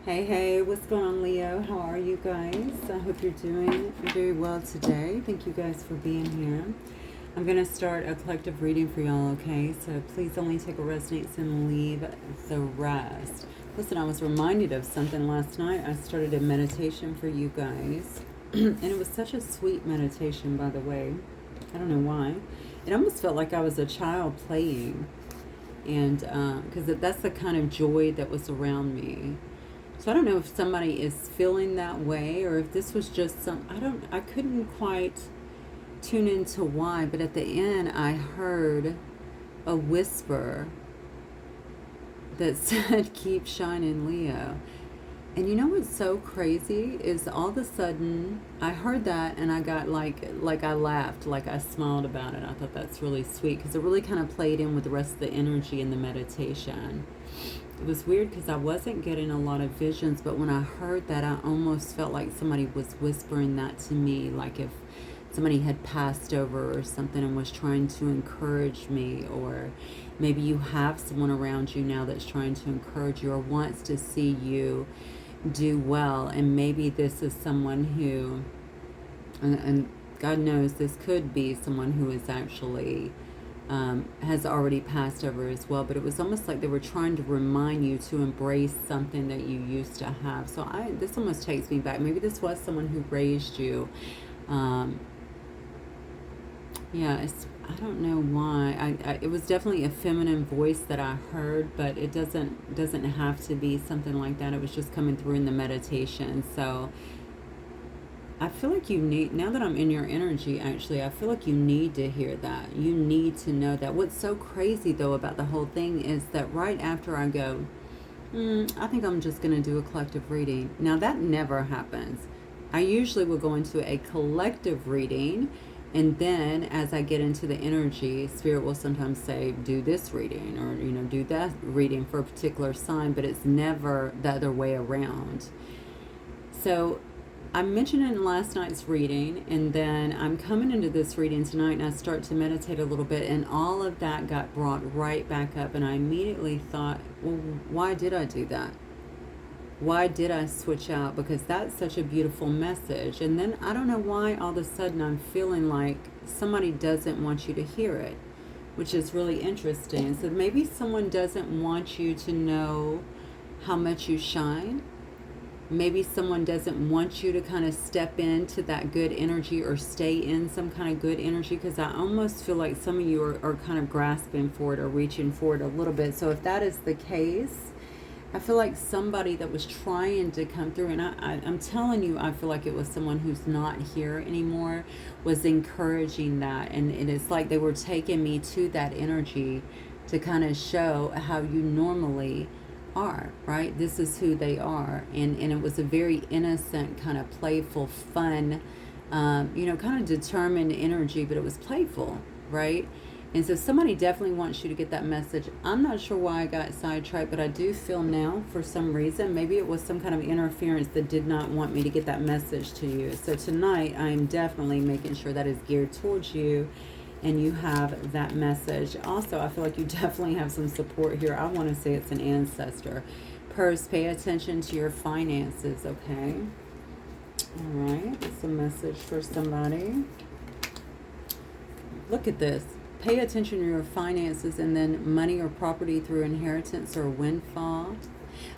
Hey, what's going on, Leo? How are you guys? I hope you're doing very well today. Thank you guys for being here. I'm going to start a collective reading for y'all, okay? So please only take what resonates and leave the rest. Listen, I was reminded of something last night. I started a meditation for you guys, and it was such a sweet meditation, by the way. I don't know why. It almost felt like I was a child playing, and because that's the kind of joy that was around me. So I don't know if somebody is feeling that way or if this was just I couldn't quite tune into why, but at the end I heard a whisper that said, keep shining, Leo. And you know what's so crazy is all of a sudden I heard that and I got like I laughed, like I smiled about it. I thought that's really sweet because it really kind of played in with the rest of the energy in the meditation. It was weird because I wasn't getting a lot of visions, but when I heard that, I almost felt like somebody was whispering that to me, like if somebody had passed over or something and was trying to encourage me, or maybe you have someone around you now that's trying to encourage you or wants to see you do well, and maybe this is someone who, and God knows this could be someone who is actually has already passed over as well, but it was almost like they were trying to remind you to embrace something that you used to have. So this almost takes me back. Maybe this was someone who raised you. Yeah, I don't know why. It was definitely a feminine voice that I heard, but it doesn't have to be something like that. It was just coming through in the meditation. So I feel like you need, now that I'm in your energy, actually, I feel like you need to hear that. You need to know that. What's so crazy, though, about the whole thing is that right after I go, I think I'm just going to do a collective reading. Now, that never happens. I usually will go into a collective reading, and then as I get into the energy, Spirit will sometimes say, do this reading, or, do that reading for a particular sign, but it's never the other way around. So I mentioned it in last night's reading, and then I'm coming into this reading tonight, and I start to meditate a little bit, and all of that got brought right back up, and I immediately thought, well, why did I do that? Why did I switch out? Because that's such a beautiful message. And then I don't know why all of a sudden I'm feeling like somebody doesn't want you to hear it, which is really interesting. So maybe someone doesn't want you to know how much you shine. Maybe someone doesn't want you to kind of step into that good energy or stay in some kind of good energy, because I almost feel like some of you are kind of grasping for it or reaching for it a little bit. So if that is the case, I feel like somebody that was trying to come through, and I'm telling you, I feel like it was someone who's not here anymore, was encouraging that. And it's like they were taking me to that energy to kind of show how you normally are, right? This is who they are. And it was a very innocent, kind of playful, fun, kind of determined energy, but it was playful, right? And so somebody definitely wants you to get that message. I'm not sure why I got sidetracked, but I do feel now, for some reason, maybe it was some kind of interference that did not want me to get that message to you. So tonight, I am definitely making sure that is geared towards you, and you have that message. Also, I feel like you definitely have some support here. I want to say it's an ancestor. Purse, pay attention to your finances, okay? All right, it's a message for somebody. Look at this. Pay attention to your finances, and then money or property through inheritance or windfall.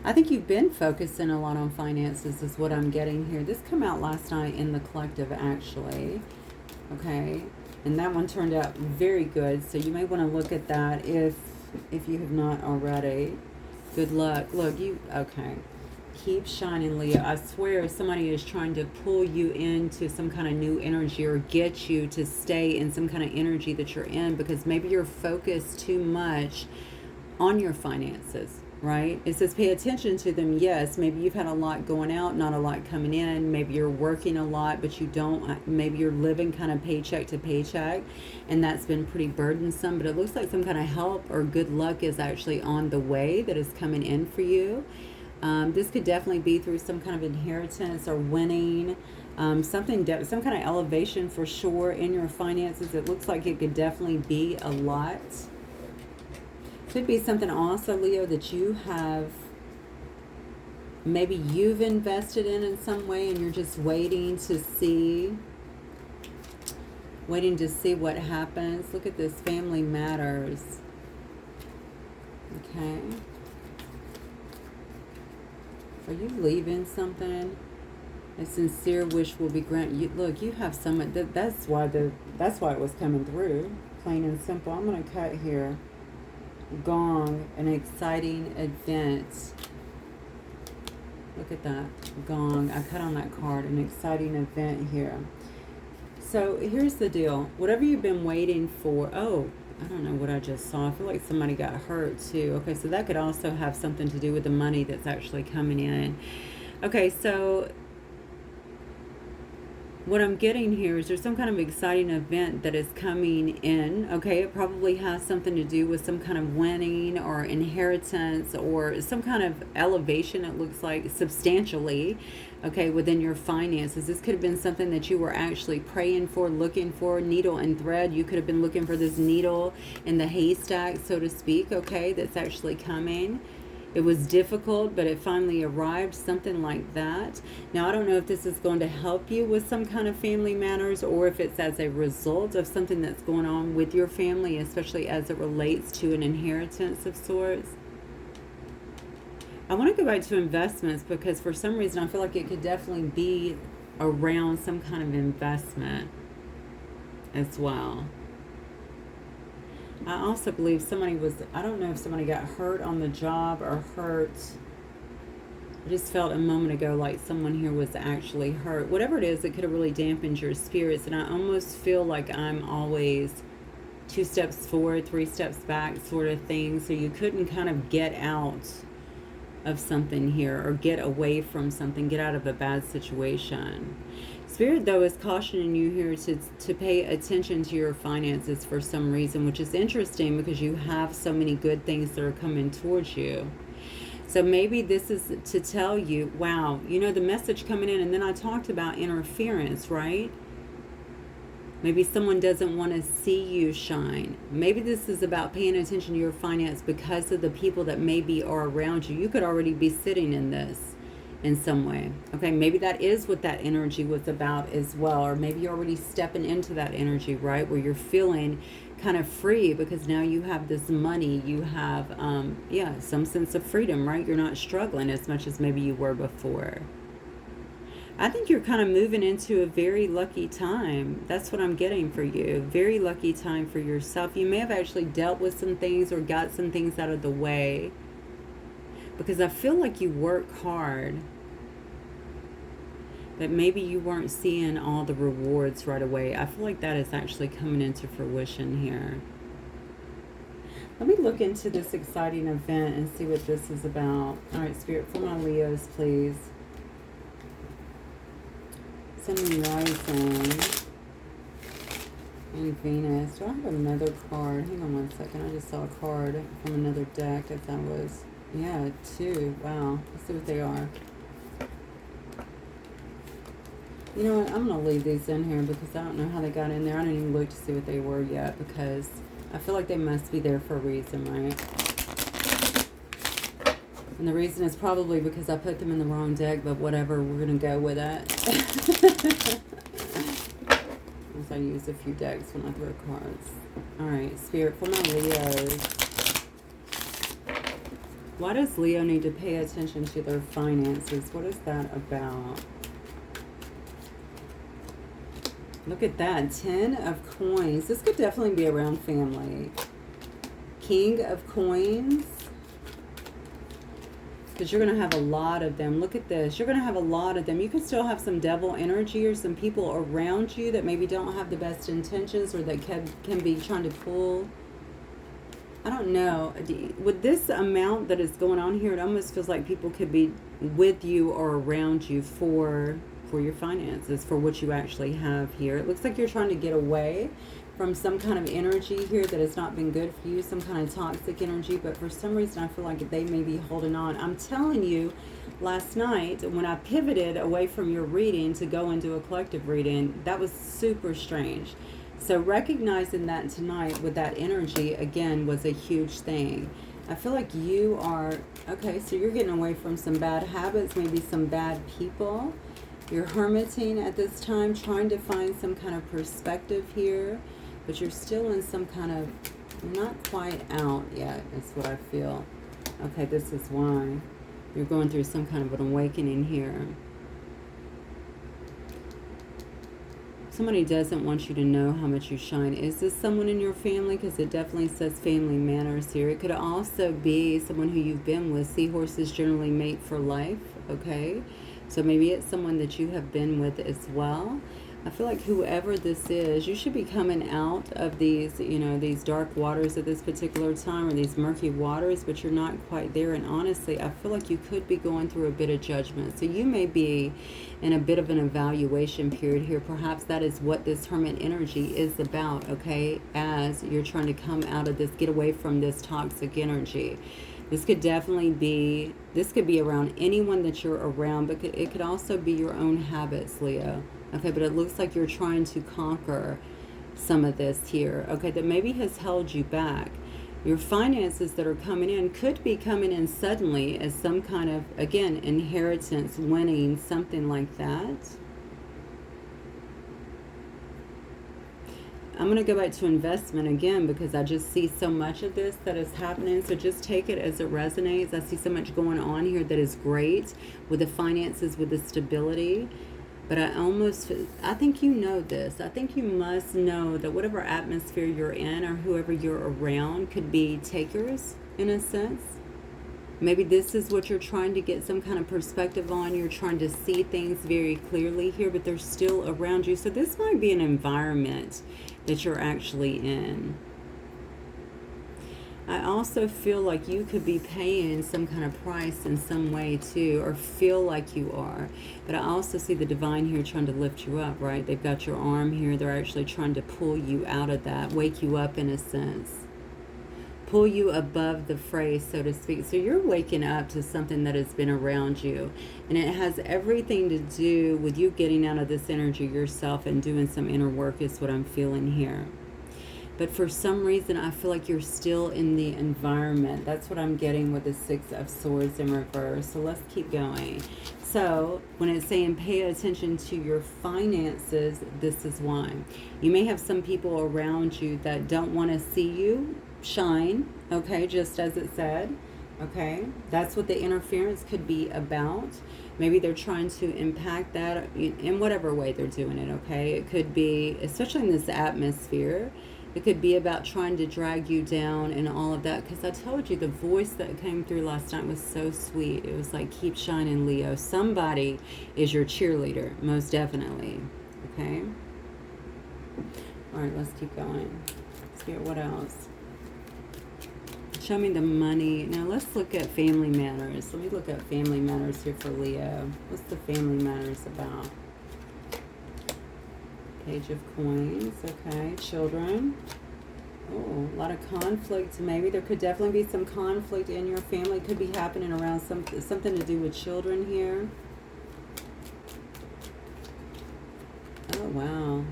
I think you've been focusing a lot on finances is what I'm getting here. This came out last night in the collective, actually. Okay. And that one turned out very good. So you may want to look at that if you have not already. Good luck. Look, okay. Keep shining, Leo. I swear somebody is trying to pull you into some kind of new energy or get you to stay in some kind of energy that you're in, because maybe you're focused too much on your finances, right? It says pay attention to them. Yes, maybe you've had a lot going out, not a lot coming in. Maybe you're working a lot, but you don't. Maybe you're living kind of paycheck to paycheck, and that's been pretty burdensome. But it looks like some kind of help or good luck is actually on the way that is coming in for you. This could definitely be through some kind of inheritance or winning, some kind of elevation for sure in your finances. It looks like it could definitely be a lot. Could be something also, Leo, that you have maybe you've invested in some way and you're just waiting to see what happens. Look at this, family matters. Okay. Are you leaving something? A sincere wish will be granted. Look, you have someone. That's why it was coming through. Plain and simple. I'm gonna cut here. Gong, an exciting event. Look at that. Gong. I cut on that card. An exciting event here. So here's the deal. Whatever you've been waiting for. Oh, I don't know what I just saw. I feel like somebody got hurt too. Okay, so that could also have something to do with the money that's actually coming in. Okay, so what I'm getting here is there's some kind of exciting event that is coming in. Okay, it probably has something to do with some kind of winning or inheritance or some kind of elevation, it looks like, substantially, okay, within your finances. This could have been something that you were actually praying for, looking for, needle and thread. You could have been looking for this needle in the haystack, so to speak, okay, that's actually coming. It was difficult, but it finally arrived, something like that. Now, I don't know if this is going to help you with some kind of family matters or if it's as a result of something that's going on with your family, especially as it relates to an inheritance of sorts. I want to go back to investments because for some reason I feel like it could definitely be around some kind of investment as well. I also believe I don't know if somebody got hurt on the job or hurt. I just felt a moment ago like someone here was actually hurt. Whatever it is, it could have really dampened your spirits. And I almost feel like I'm always 2 steps forward, 3 steps back sort of thing. So you couldn't kind of get out of something here or get away from something, get out of a bad situation. Spirit, though, is cautioning you here to pay attention to your finances for some reason, which is interesting because you have so many good things that are coming towards you. So maybe this is to tell you, wow, you know, the message coming in, and then I talked about interference, right? Maybe someone doesn't want to see you shine. Maybe this is about paying attention to your finance because of the people that maybe are around you. You could already be sitting in this in some way. Okay, maybe that is what that energy was about as well. Or maybe you're already stepping into that energy, right? Where you're feeling kind of free because now you have this money. You have, some sense of freedom, right? You're not struggling as much as maybe you were before. I think you're kind of moving into a very lucky time. That's what I'm getting for you. Very lucky time for yourself. You may have actually dealt with some things or got some things out of the way because I feel like you work hard, but maybe you weren't seeing all the rewards right away. I feel like that is actually coming into fruition here. Let me look into this exciting event and see what this is about. All right, Spirit, for my Leos, please. Sun and Rising and Venus. Do I have another card? Hang on one second. I just saw a card from another deck as I was... Yeah, 2. Wow. Let's see what they are. You know what? I'm going to leave these in here because I don't know how they got in there. I didn't even look to see what they were yet because I feel like they must be there for a reason, right? And the reason is probably because I put them in the wrong deck, but whatever, we're going to go with it. As I use a few decks when I throw cards. Alright, Spirit, for my Leos. Why does Leo need to pay attention to their finances? What is that about? Look at that. 10 of coins. This could definitely be around family. King of coins. Because you're going to have a lot of them. Look at this. You're going to have a lot of them. You could still have some devil energy or some people around you that maybe don't have the best intentions or that can be trying to pull. I don't know. With this amount that is going on here, it almost feels like people could be with you or around you for your finances, for what you actually have here. It looks like you're trying to get away from some kind of energy here that has not been good for you, some kind of toxic energy, but for some reason I feel like they may be holding on. I'm telling you, last night when I pivoted away from your reading to go into a collective reading, that was super strange. So recognizing that tonight with that energy, again, was a huge thing. I feel like you are, okay, so you're getting away from some bad habits, maybe some bad people. You're hermiting at this time, trying to find some kind of perspective here, but you're still in some kind of, you're not quite out yet, is what I feel. Okay, this is why. You're going through some kind of an awakening here. Somebody doesn't want you to know how much you shine. Is this someone in your family? Because it definitely says family manners here. It could also be someone who you've been with. Seahorses generally mate for life, okay? So maybe it's someone that you have been with as well. I feel like whoever this is, you should be coming out of these, you know, these dark waters at this particular time, or these murky waters, but you're not quite there. And honestly, I feel like you could be going through a bit of judgment. So you may be in a bit of an evaluation period here. Perhaps that is what this hermit energy is about, okay? As you're trying to come out of this, get away from this toxic energy. This could definitely be, this could be around anyone that you're around, but it could also be your own habits, Leo. Okay, but it looks like you're trying to conquer some of this here, okay, that maybe has held you back. Your finances that are coming in could be coming in suddenly as some kind of, again, inheritance, winning, something like that. I'm going to go back to investment again because I just see so much of this that is happening. So just take it as it resonates. I see so much going on here that is great with the finances, with the stability. But I think you know this. I think you must know that whatever atmosphere you're in or whoever you're around could be takers in a sense. Maybe this is what you're trying to get some kind of perspective on. You're trying to see things very clearly here, but they're still around you. So this might be an environment that you're actually in. I also feel like you could be paying some kind of price in some way too, or feel like you are. But I also see the divine here trying to lift you up, right? They've got your arm here. They're actually trying to pull you out of that, wake you up in a sense. Pull you above the fray, so to speak. So you're waking up to something that has been around you. And it has everything to do with you getting out of this energy yourself and doing some inner work is what I'm feeling here. But for some reason, I feel like you're still in the environment. That's what I'm getting with the Six of Swords in reverse. So let's keep going. So when it's saying pay attention to your finances, this is why. You may have some people around you that don't want to see you shine, okay, just as it said, okay? That's what the interference could be about. Maybe they're trying to impact that in whatever way they're doing it, okay? It could be, especially in this atmosphere, it could be about trying to drag you down and all of that. Because I told you the voice that came through last night was so sweet. It was like, keep shining, Leo. Somebody is your cheerleader, most definitely. Okay? All right, let's keep going. Spirit, what else? Show me the money. Now let's look at family matters. Let me look at family matters here for Leo. What's the family matters about? Page of Coins, okay. Children. Oh, a lot of conflict. Maybe there could definitely be some conflict in your family. It could be happening around something to do with children here. Oh, wow.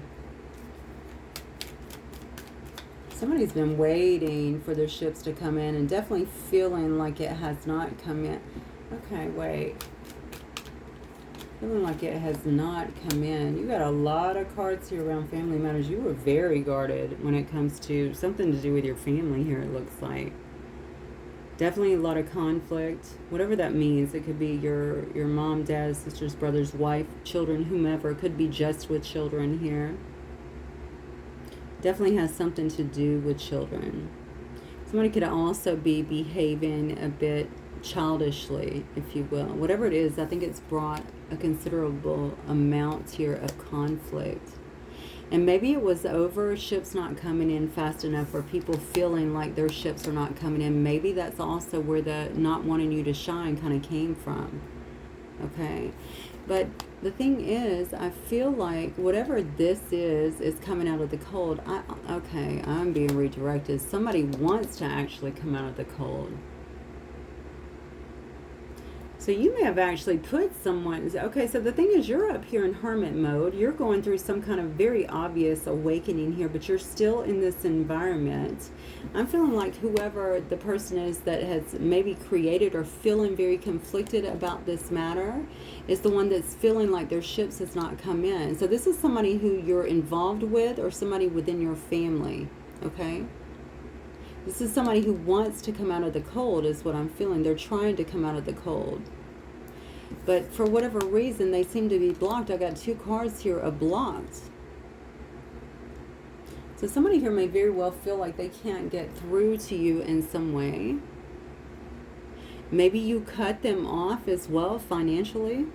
Somebody's been waiting for their ships to come in and definitely feeling like it has not come in. Okay, wait. Feeling like it has not come in. You got a lot of cards here around family matters. You were very guarded when it comes to something to do with your family here, it looks like. Definitely a lot of conflict. Whatever that means. It could be your mom, dad, sisters, brothers, wife, children, whomever. It could be just with children here. Definitely has something to do with children. Somebody could also be behaving a bit childishly, if you will. Whatever it is, I think it's brought a considerable amount here of conflict. And maybe it was over ships not coming in fast enough, or people feeling like their ships are not coming in. Maybe that's also where the not wanting you to shine kind of came from. Okay? But the thing is, I feel like whatever this is coming out of the cold. Okay, I'm being redirected. Somebody wants to actually come out of the cold. So So you may have actually put someone, okay, so the thing is you're up here in hermit mode. You're going through some kind of very obvious awakening here, but you're still in this environment. I'm feeling like whoever the person is that has maybe created or feeling very conflicted about this matter is the one that's feeling like their ships has not come in. So this is somebody who you're involved with or somebody within your family, okay? This is somebody who wants to come out of the cold is what I'm feeling. They're trying to come out of the cold. But for whatever reason, they seem to be blocked. I got 2 cards here of blocked. So somebody here may very well feel like they can't get through to you in some way. Maybe you cut them off as well financially.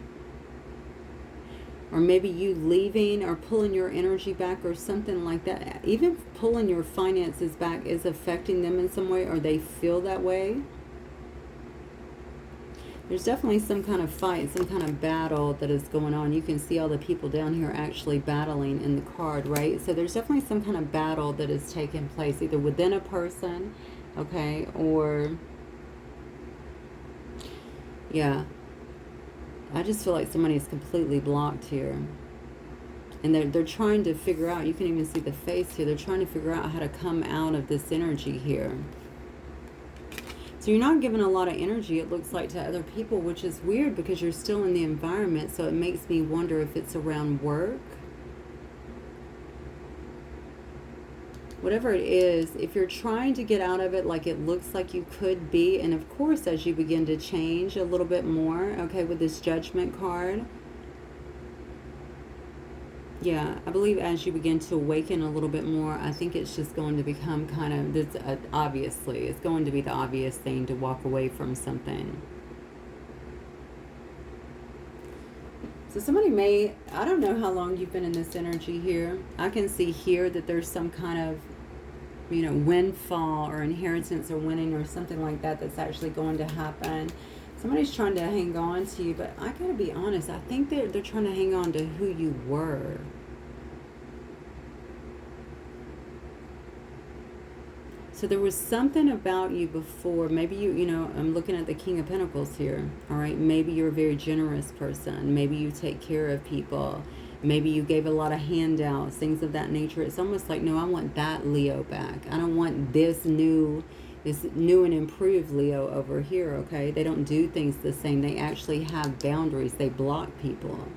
Or maybe you leaving or pulling your energy back or something like that. Even pulling your finances back is affecting them in some way, or they feel that way. There's definitely some kind of fight, some kind of battle that is going on. You can see all the people down here actually battling in the card, right? So there's definitely some kind of battle that is taking place, either within a person, okay, or, yeah. I just feel like somebody is completely blocked here. And they're trying to figure out, you can even see the face here, they're trying to figure out how to come out of this energy here. So you're not giving a lot of energy, it looks like, to other people, which is weird because you're still in the environment. So it makes me wonder if it's around work. Whatever it is, if you're trying to get out of it like it looks like you could be, and of course as you begin to change a little bit more, okay, with this Judgment card, yeah, I believe as you begin to awaken a little bit more, I think it's just going to become kind of, this, obviously, it's going to be the obvious thing to walk away from something. So somebody may, I don't know how long you've been in this energy here. I can see here that there's some kind of, you know, windfall or inheritance or winning or something like that that's actually going to happen. Somebody's trying to hang on to you, but I gotta be honest, I think they're trying to hang on to who you were. So there was something about you before. Maybe you know, I'm looking at the King of Pentacles here, all right? Maybe you're a very generous person. Maybe you take care of people. Maybe you gave a lot of handouts, things of that nature. It's almost like, no, I want that Leo back. I don't want this new and improved Leo over here, okay? They don't do things the same. They actually have boundaries. They block people.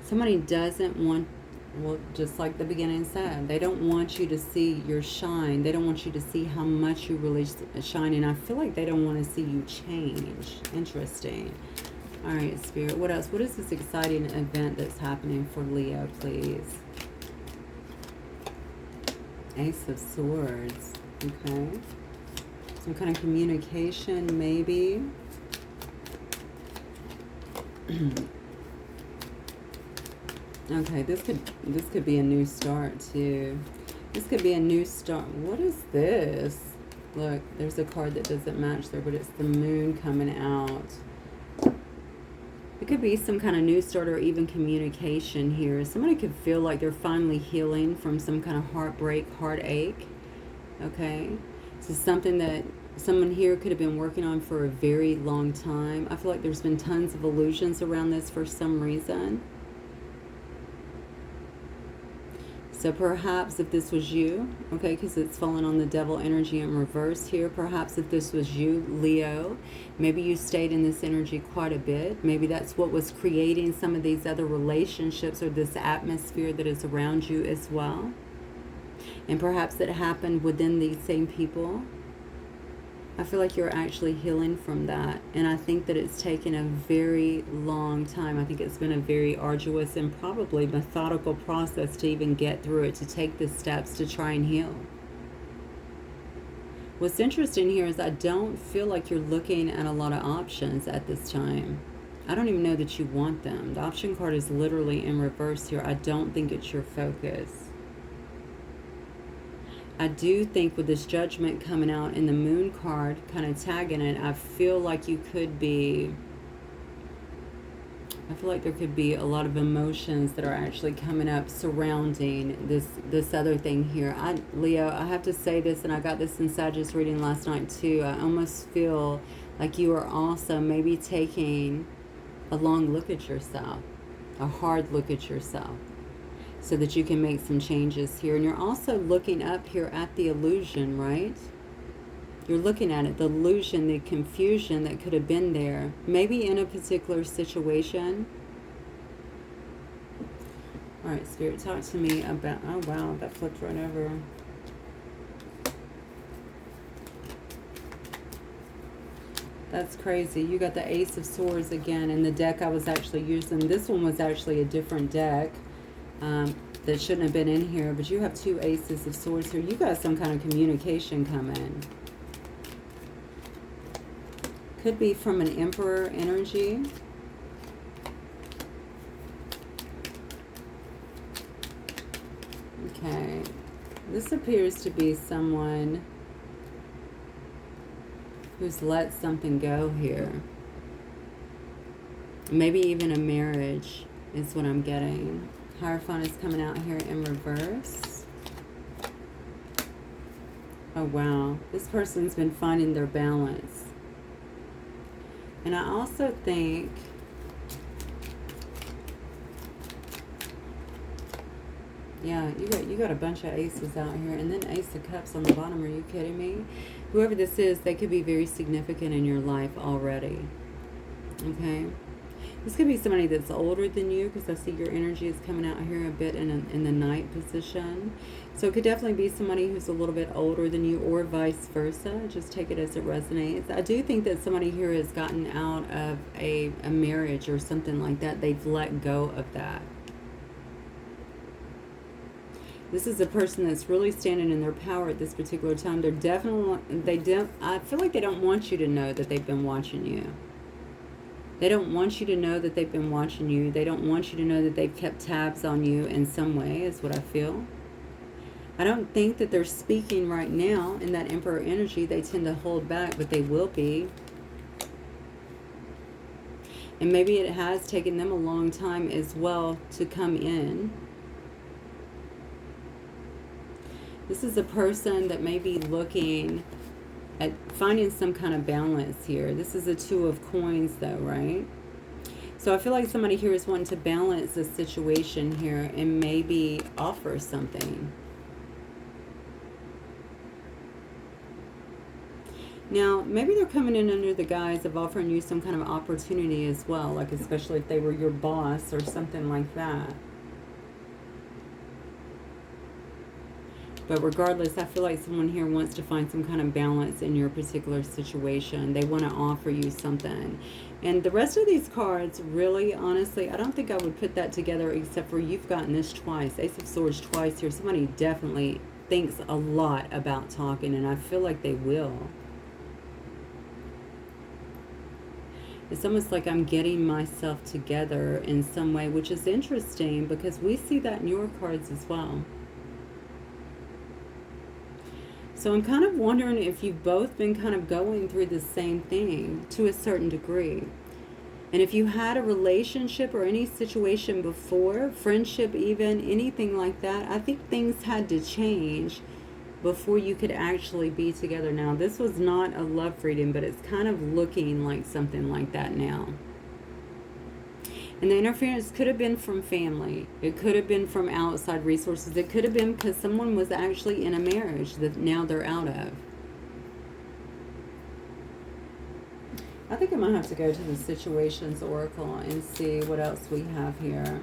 Somebody doesn't want, well, just like the beginning said, they don't want you to see your shine. They don't want you to see how much you really shine. And I feel like they don't want to see you change. Interesting. All right, Spirit, what else? What is this exciting event that's happening for Leo, please? Ace of Swords, okay. Some kind of communication, maybe. Okay, this could be a new start, too. This could be a new start. What is this? Look, there's a card that doesn't match there, but it's the moon coming out. It could be some kind of new start or even communication here. Somebody could feel like they're finally healing from some kind of heartbreak, heartache. Okay? So something that someone here could have been working on for a very long time. I feel like there's been tons of illusions around this for some reason. So perhaps if this was you, okay, because it's falling on the devil energy in reverse here. Perhaps if this was you, Leo, maybe you stayed in this energy quite a bit. Maybe that's what was creating some of these other relationships or this atmosphere that is around you as well. And perhaps it happened within these same people. I feel like you're actually healing from that. And I think that it's taken a very long time. I think it's been a very arduous and probably methodical process to even get through it, to take the steps to try and heal. What's interesting here is I don't feel like you're looking at a lot of options at this time. I don't even know that you want them. The option card is literally in reverse here. I don't think it's your focus. I do think with this Judgment coming out and the moon card kind of tagging it, I feel like you could be, I feel like there could be a lot of emotions that are actually coming up surrounding this other thing here. Leo, I have to say this, and I got this in Sagittarius reading last night too. I almost feel Like you are also maybe taking a long look at yourself, a hard look at yourself, so that you can make some changes here. And you're also looking up here at the illusion, right? You're looking at it, the illusion, the confusion that could have been there, maybe in a particular situation. All right, Spirit, talk to me about, oh wow, that flipped right over. That's crazy. You got the Ace of Swords again, and the deck I was actually using, this one was actually a different deck that shouldn't have been in here, but you have two Aces of Swords here. You got some kind of communication coming. Could be from an Emperor energy. Okay. This appears to be someone who's let something go here. Maybe even a marriage is what I'm getting. Hierophant is coming out here in reverse. Oh wow, this person's been finding their balance. And I also think yeah, you got a bunch of aces out here, and then Ace of Cups on the bottom. Are you kidding me? Whoever this is, they could be very significant in your life already. Okay, this could be somebody that's older than you, because I see your energy is coming out here a bit in the Knight position. So it could definitely be somebody who's a little bit older than you, or vice versa. Just take it as it resonates. I do think that somebody here has gotten out of a marriage or something like that. They've let go of that. This is a person that's really standing in their power at this particular time. They're definitely, I feel like they don't want you to know that they've been watching you. They don't want you to know that they've been watching you. They don't want you to know that they've kept tabs on you in some way, is what I feel. I don't think that they're speaking right now in that Emperor energy. They tend to hold back, but they will be. And maybe it has taken them a long time as well to come in. This is a person that may be looking at finding some kind of balance here. This is a Two of Coins though, right? So I feel like somebody here is wanting to balance the situation here and maybe offer something. Now, maybe they're coming in under the guise of offering you some kind of opportunity as well, like especially if they were your boss or something like that. But regardless, I feel like someone here wants to find some kind of balance in your particular situation. They want to offer you something. And the rest of these cards, really, honestly, I don't think I would put that together, except for you've gotten this twice. Ace of Swords twice here. Somebody definitely thinks a lot about talking, and I feel like they will. It's almost like I'm getting myself together in some way, which is interesting because we see that in your cards as well. So I'm kind of wondering if you've both been kind of going through the same thing to a certain degree. And if you had a relationship or any situation before, friendship even, anything like that, I think things had to change before you could actually be together. Now, this was not a love reading, but it's kind of looking like something like that now. And the interference could have been from family. It could have been from outside resources. It could have been because someone was actually in a marriage that now they're out of. I think I might have to go to the Situations Oracle and see what else we have here.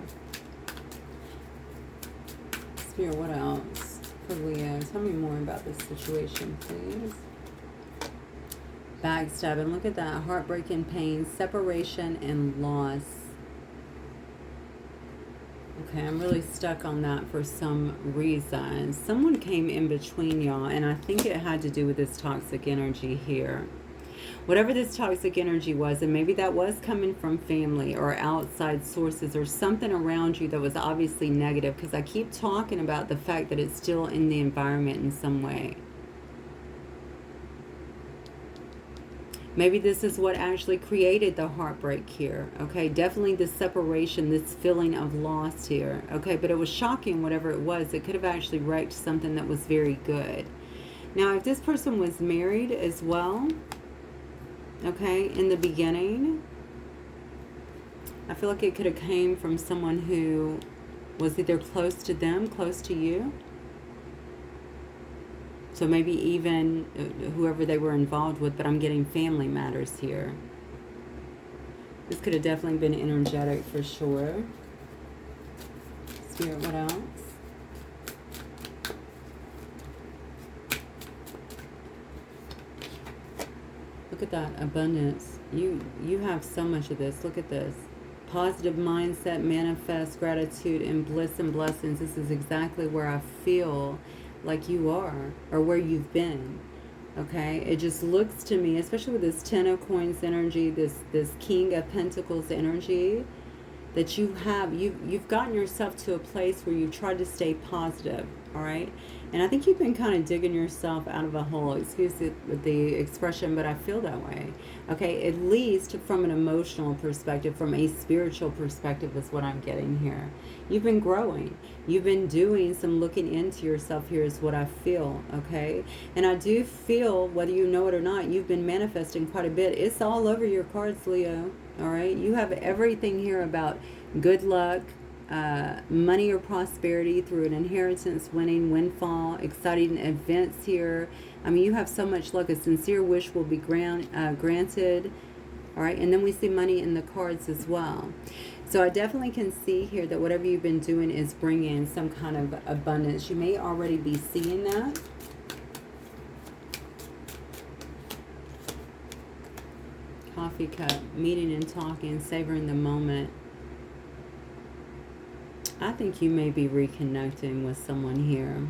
Spirit, what else for Leo? Tell me more about this situation, please. Backstabbing. Look at that. Heartbreaking pain, separation, and loss. Okay, I'm really stuck on that for some reason. Someone came in between y'all, and I think it had to do with this toxic energy here. Whatever this toxic energy was, and maybe that was coming from family or outside sources or something around you that was obviously negative, because I keep talking about the fact that it's still in the environment in some way. Maybe this is what actually created the heartbreak here. Okay, definitely the separation, this feeling of loss here. Okay, but it was shocking, whatever it was. It could have actually wrecked something that was very good. Now, if this person was married as well, Okay, in the beginning, I feel like it could have came from someone who was either close to them, close to you. So maybe even whoever they were involved with, but I'm getting family matters here. This could have definitely been energetic for sure. Spirit, what else? Look at that abundance. You have so much of this. Look at this. Positive mindset, manifest gratitude and bliss and blessings. This is exactly where I feel like you are, or where you've been. Okay, it just looks to me, especially with this Ten of Coins energy, this King of Pentacles energy, that you've gotten yourself to a place where you try to stay positive. All right, and I think you've been kind of digging yourself out of a hole. Excuse the expression, but I feel that way. Okay, at least from an emotional perspective, from a spiritual perspective is what I'm getting here. You've been growing. You've been doing some looking into yourself here is what I feel, okay? And I do feel, whether you know it or not, you've been manifesting quite a bit. It's all over your cards, Leo, all right? You have everything here about good luck, money or prosperity through an inheritance, winning, windfall, exciting events here. I mean, you have so much luck. A sincere wish will be granted. All right, and then we see money in the cards as well. So I definitely can see here that whatever you've been doing is bringing some kind of abundance. You may already be seeing that. Coffee cup, meeting and talking, savoring the moment. I think you may be reconnecting with someone here,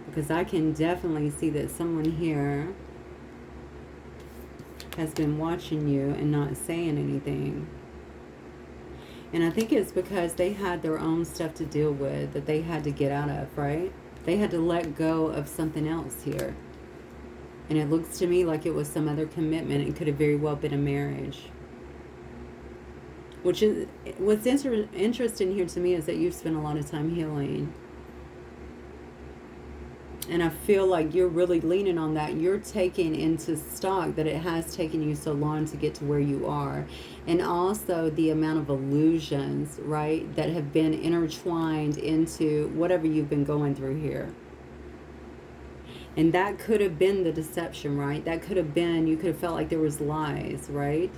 because I can definitely see that someone here has been watching you and not saying anything. And I think it's because they had their own stuff to deal with that they had to get out of, right? They had to let go of something else here. And it looks to me like it was some other commitment. It could have very well been a marriage. Which is, what's interesting here to me is that you've spent a lot of time healing. And I feel like you're really leaning on that. You're taking into stock that it has taken you so long to get to where you are. And also the amount of illusions, right, that have been intertwined into whatever you've been going through here. And that could have been the deception, right? That could have been, you could have felt like there was lies, right?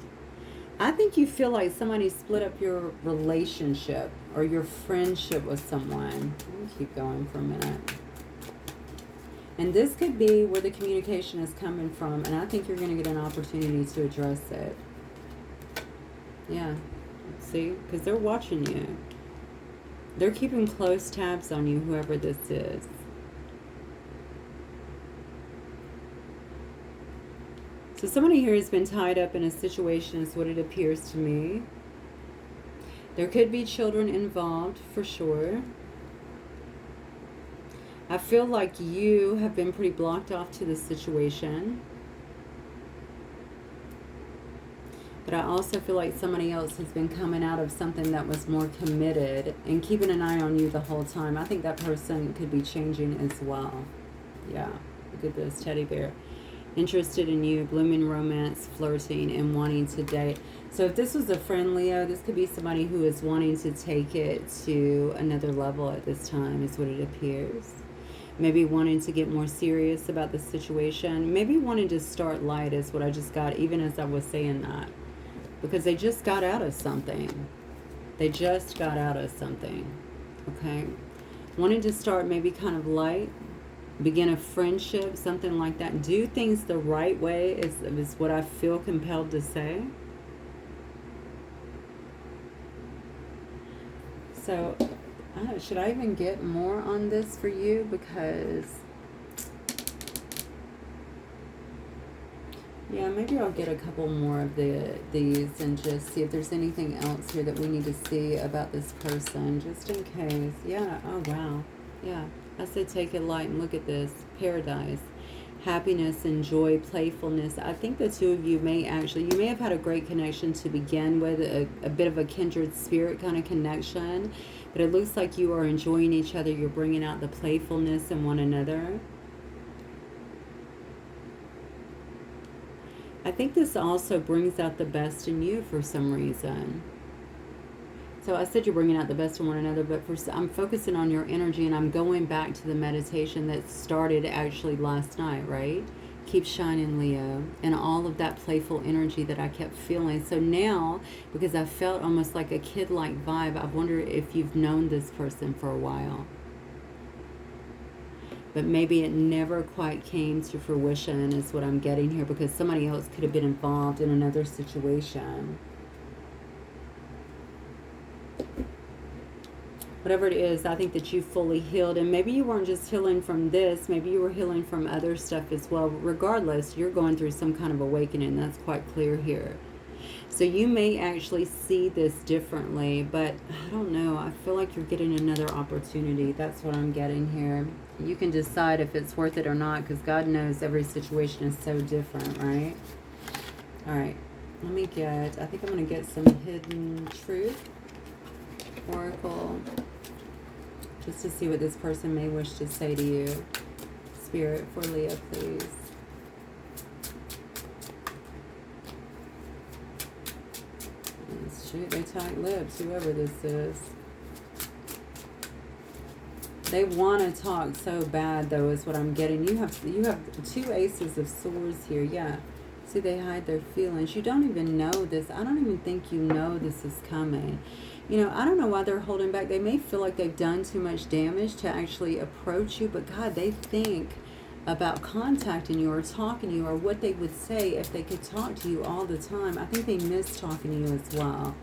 I think you feel like somebody split up your relationship or your friendship with someone. Let me keep going for a minute. And this could be where the communication is coming from, and I think you're going to get an opportunity to address it. Yeah, see? Because they're watching you. They're keeping close tabs on you, whoever this is. So somebody here has been tied up in a situation is what it appears to me. There could be children involved, for sure. I feel like you have been pretty blocked off to this situation. But I also feel like somebody else has been coming out of something that was more committed and keeping an eye on you the whole time. I think that person could be changing as well. Yeah, look at this teddy bear. Interested in you, blooming romance, flirting, and wanting to date. So if this was a friend, Leo, this could be somebody who is wanting to take it to another level at this time, is what it appears. Maybe wanting to get more serious about the situation. Maybe wanting to start light is what I just got, even as I was saying that. Because they just got out of something. They just got out of something. Okay? Wanting to start maybe kind of light. Begin a friendship, something like that. Do things the right way is what I feel compelled to say. So, should I even get more on this for you? Because, yeah, maybe I'll get a couple more of these and just see if there's anything else here that we need to see about this person, just in case. Yeah, oh wow, yeah. I said take it light and look at this. Paradise. Happiness and joy, playfulness. I think the two of you may have had a great connection to begin with, a bit of a kindred spirit kind of connection. But it looks like you are enjoying each other. You're bringing out the playfulness in one another. I think this also brings out the best in you for some reason. So I said you're bringing out the best in one another, but I'm focusing on your energy, and I'm going back to the meditation that started actually last night, right? Keep shining, Leo, and all of that playful energy that I kept feeling. So now, because I felt almost like a kid-like vibe, I wonder if you've known this person for a while. But maybe it never quite came to fruition is what I'm getting here, because somebody else could have been involved in another situation. Whatever it is, I think that you fully healed. And maybe you weren't just healing from this. Maybe you were healing from other stuff as well. Regardless, you're going through some kind of awakening. That's quite clear here. So you may actually see this differently. But I don't know. I feel like you're getting another opportunity. That's what I'm getting here. You can decide if it's worth it or not, because God knows every situation is so different, right? All right. Let me get, I think I'm going to get some hidden truth. Oracle. Just to see what this person may wish to say to you. Spirit for Leo, please. Shoot, they tight lips, whoever this is. They want to talk so bad, though, is what I'm getting. You have two aces of swords here. Yeah. See, they hide their feelings. You don't even know this. I don't even think you know this is coming. You know, I don't know why they're holding back. They may feel like they've done too much damage to actually approach you, but God, they think about contacting you or talking to you, or what they would say if they could talk to you all the time. I think they miss talking to you as well.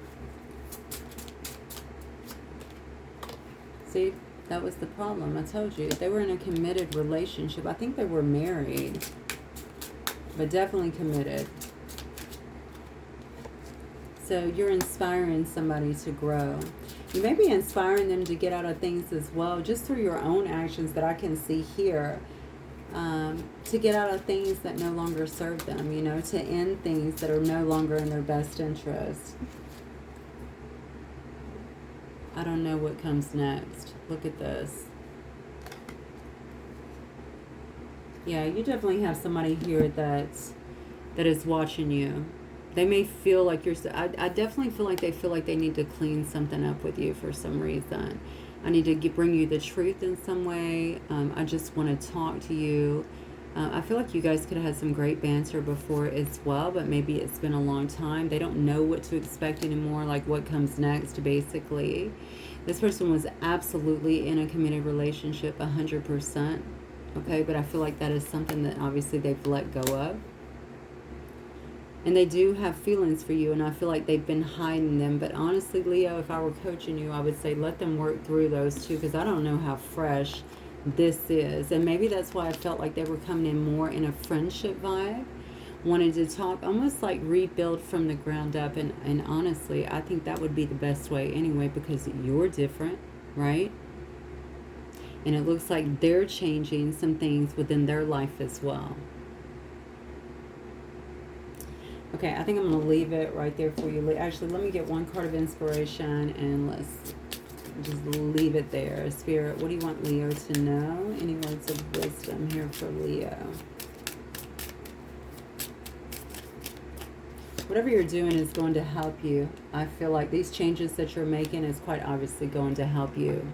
See, that was the problem. I told you. They were in a committed relationship. I think they were married, but definitely committed. So you're inspiring somebody to grow. You may be inspiring them to get out of things as well, just through your own actions that I can see here. To get out of things that no longer serve them, you know, to end things that are no longer in their best interest. I don't know what comes next. Look at this. Yeah, you definitely have somebody here that is watching you. They may feel like you're... I definitely feel like they feel like they need to clean something up with you for some reason. I need to bring you the truth in some way. I just want to talk to you. I feel like you guys could have had some great banter before as well, but maybe it's been a long time. They don't know what to expect anymore, like what comes next, basically. This person was absolutely in a committed relationship, 100%. Okay, but I feel like that is something that obviously they've let go of. And they do have feelings for you, and I feel like they've been hiding them. But honestly, Leo, if I were coaching you, I would say let them work through those two, because I don't know how fresh this is. And maybe that's why I felt like they were coming in more in a friendship vibe, wanted to talk, almost like rebuild from the ground up. And honestly, I think that would be the best way anyway, because you're different, right? And it looks like they're changing some things within their life as well. Okay, I think I'm going to leave it right there for you. Actually, let me get one card of inspiration, and let's just leave it there. Spirit, what do you want Leo to know? Any words of wisdom here for Leo? Whatever you're doing is going to help you. I feel like these changes that you're making is quite obviously going to help you.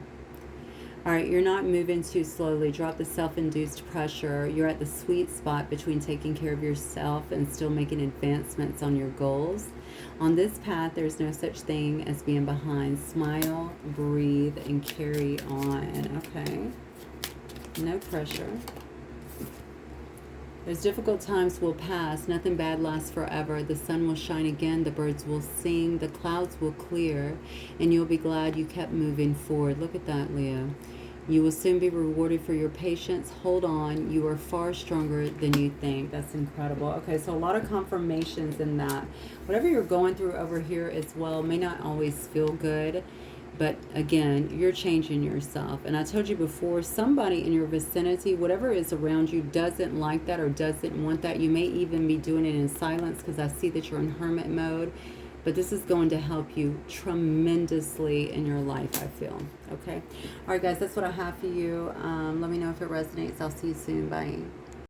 All right, you're not moving too slowly. Drop the self-induced pressure. You're at the sweet spot between taking care of yourself and still making advancements on your goals. On this path, there's no such thing as being behind. Smile, breathe, and carry on. Okay. No pressure. Those difficult times will pass. Nothing bad lasts forever. The sun will shine again. The birds will sing. The clouds will clear. And you'll be glad you kept moving forward. Look at that, Leo. You will soon be rewarded for your patience. Hold on. You are far stronger than you think. That's incredible. Okay, so a lot of confirmations in that. Whatever you're going through over here as well may not always feel good. But again, you're changing yourself. And I told you before, somebody in your vicinity, whatever is around you, doesn't like that or doesn't want that. You may even be doing it in silence, because I see that you're in hermit mode. But this is going to help you tremendously in your life, I feel. Okay? All right, guys, that's what I have for you. Let me know if it resonates. I'll see you soon. Bye.